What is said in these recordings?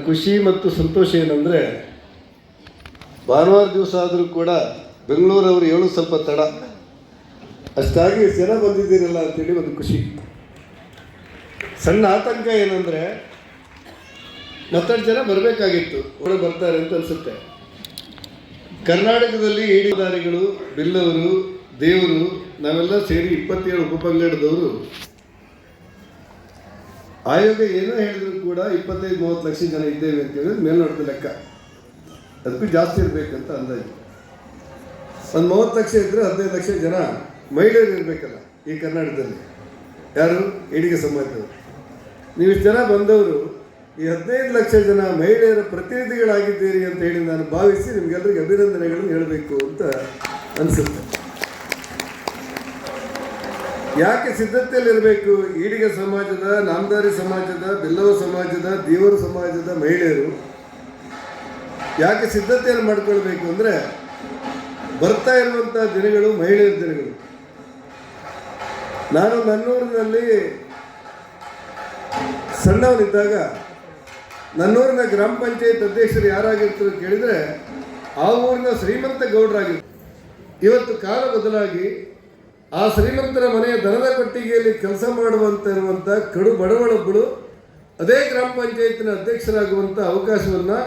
ಖುಷಿ ಮತ್ತು ಸಂತೋಷ ಏನಂದರೆ ಭಾನುವಾರ ದಿವಸ ಆದರೂ ಕೂಡ ಬೆಂಗಳೂರವರು ಹೇಳೋದು ಸ್ವಲ್ಪ ತಡ, ಅಷ್ಟಾಗಿ ಜನ ಬಂದಿದ್ದೀರಲ್ಲ ಅಂತೇಳಿ ಒಂದು ಖುಷಿ. ಸಣ್ಣ ಆತಂಕ ಏನಂದರೆ ಮತ್ತಷ್ಟು ಜನ ಬರಬೇಕಾಗಿತ್ತು, ಅವರು ಬರ್ತಾರೆ ಅಂತ ಅನಿಸುತ್ತೆ. ಕರ್ನಾಟಕದಲ್ಲಿ ಈಡಿದಾರಿಗಳು, ಬಿಲ್ಲವರು, ದೇವರು ನಾವೆಲ್ಲ ಸೇರಿ 27 ಉಪಪಂಗಡದವರು ಆಯೋಗ ಏನೋ ಹೇಳಿದ್ರು ಕೂಡ 25-30 ಲಕ್ಷ ಜನ ಇದ್ದೇವೆ ಅಂತ ಹೇಳಿದ್ರೆ ಮೇಲ್ನೋಟದ ಲೆಕ್ಕ. ಅದಕ್ಕೂ ಜಾಸ್ತಿ ಇರಬೇಕಂತ ಅಂದಾಜು. ಒಂದು 30 ಲಕ್ಷ ಇದ್ದರೆ 15 ಲಕ್ಷ ಜನ ಮಹಿಳೆಯರು ಇರಬೇಕಲ್ಲ ಈ ಕರ್ನಾಟಕದಲ್ಲಿ. ಯಾರು? ಈಡಿಗ ಸಮಾಜದವರು. ನೀವು ಇಷ್ಟು ಜನ ಬಂದವರು ಈ 15 ಲಕ್ಷ ಜನ ಮಹಿಳೆಯರ ಪ್ರತಿನಿಧಿಗಳಾಗಿದ್ದೀರಿ ಅಂತ ಹೇಳಿ ನಾನು ಭಾವಿಸಿ ನಿಮಗೆಲ್ಲರಿಗೆ ಅಭಿನಂದನೆಗಳನ್ನು ಹೇಳಬೇಕು ಅಂತ ಅನಿಸುತ್ತೆ. ಯಾಕೆ ಸಿದ್ಧತೆಯಲ್ಲಿರಬೇಕು? ಈಡಿಗ ಸಮಾಜದ, ನಾಮದಾರಿ ಸಮಾಜದ, ಬಿಲ್ಲವ ಸಮಾಜದ, ದೇವರು ಸಮಾಜದ ಮಹಿಳೆಯರು ಯಾಕೆ ಸಿದ್ಧತೆಯನ್ನು ಮಾಡಿಕೊಳ್ಬೇಕು ಅಂದರೆ, ಬರ್ತಾ ಇರುವಂಥ ದಿನಗಳು ಮಹಿಳೆಯರ ದಿನಗಳು. ನಾನು ನನ್ನೂರಿನಲ್ಲಿ ಸಣ್ಣವನಿದ್ದಾಗ ನನ್ನೂರಿನ ಗ್ರಾಮ ಪಂಚಾಯತ್ ಅಧ್ಯಕ್ಷರು ಯಾರಾಗಿರ್ತಾರೆ ಕೇಳಿದರೆ ಆ ಊರಿನ ಶ್ರೀಮಂತ ಗೌಡರಾಗಿರ್ತಾರೆ. ಇವತ್ತು ಕಾಲ ಬದಲಾಗಿ ಆ ಶ್ರೀಮಂತರ ಮನೆಯ ದನದ ಕೊಟ್ಟಿಗೆಯಲ್ಲಿ ಕೆಲಸ ಇರುವಂಥ ಕಡು ಬಡವಳೊಬ್ಬಳು ಅದೇ ಗ್ರಾಮ ಪಂಚಾಯತಿನ ಅಧ್ಯಕ್ಷರಾಗುವಂಥ ಅವಕಾಶವನ್ನು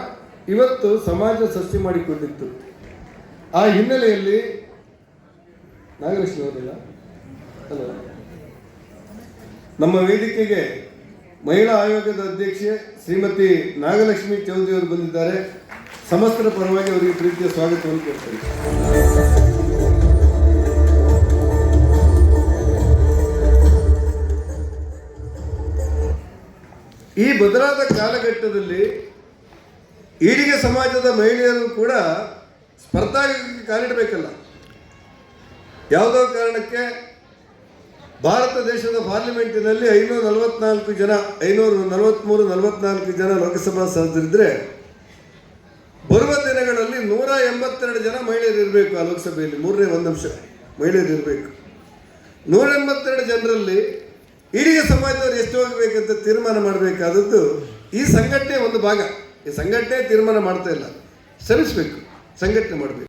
ಇವತ್ತು ಸಮಾಜ ಸೃಷ್ಟಿ ಮಾಡಿಕೊಂಡಿತ್ತು. ಆ ಹಿನ್ನೆಲೆಯಲ್ಲಿ ನಾಗಲಕ್ಷ್ಮಿ ಅವರಿಲ್ಲ ಅಲ್ಲ, ನಮ್ಮ ವೇದಿಕೆಗೆ ಮಹಿಳಾ ಆಯೋಗದ ಅಧ್ಯಕ್ಷೆ ಶ್ರೀಮತಿ ನಾಗಲಕ್ಷ್ಮಿ ಚೌಧರಿ ಅವರು ಬಂದಿದ್ದಾರೆ. ಸಮಸ್ತರ ಪರವಾಗಿ ಅವರಿಗೆ ಪ್ರೀತಿಯ ಸ್ವಾಗತವನ್ನು ಕೊಡ್ತೇನೆ. ಈ ಬದಲಾದ ಕಾಲಘಟ್ಟದಲ್ಲಿ ಈಡಿಗ ಸಮಾಜದ ಮಹಿಳೆಯರು ಕೂಡ ಸ್ಪರ್ಧಾಗೆ ಕಾಲಿಡಬೇಕಲ್ಲ. ಯಾವುದೋ ಕಾರಣಕ್ಕೆ ಭಾರತ ದೇಶದ ಪಾರ್ಲಿಮೆಂಟಿನಲ್ಲಿ 543 ಜನ ಲೋಕಸಭಾ ಸದಸ್ಯರಿದ್ದರೆ ಬರುವ ದಿನಗಳಲ್ಲಿ 182 ಜನ ಮಹಿಳೆಯರು ಇರಬೇಕು. ಆ ಲೋಕಸಭೆಯಲ್ಲಿ 1 ಅಂಶ ಮಹಿಳೆಯರು ಇರಬೇಕು. 182 ಜನರಲ್ಲಿ ಈಡಿಗ ಸಮಾಜದವರು ಎಷ್ಟು ಹೋಗಬೇಕಂತ ತೀರ್ಮಾನ ಮಾಡಬೇಕಾದದ್ದು ಈ ಸಂಘಟನೆ ಒಂದು ಭಾಗ. ಈ ಸಂಘಟನೆ ತೀರ್ಮಾನ ಮಾಡ್ತಾ ಇಲ್ಲ, ಶ್ರಮಿಸಬೇಕು, ಸಂಘಟನೆ ಮಾಡಬೇಕು.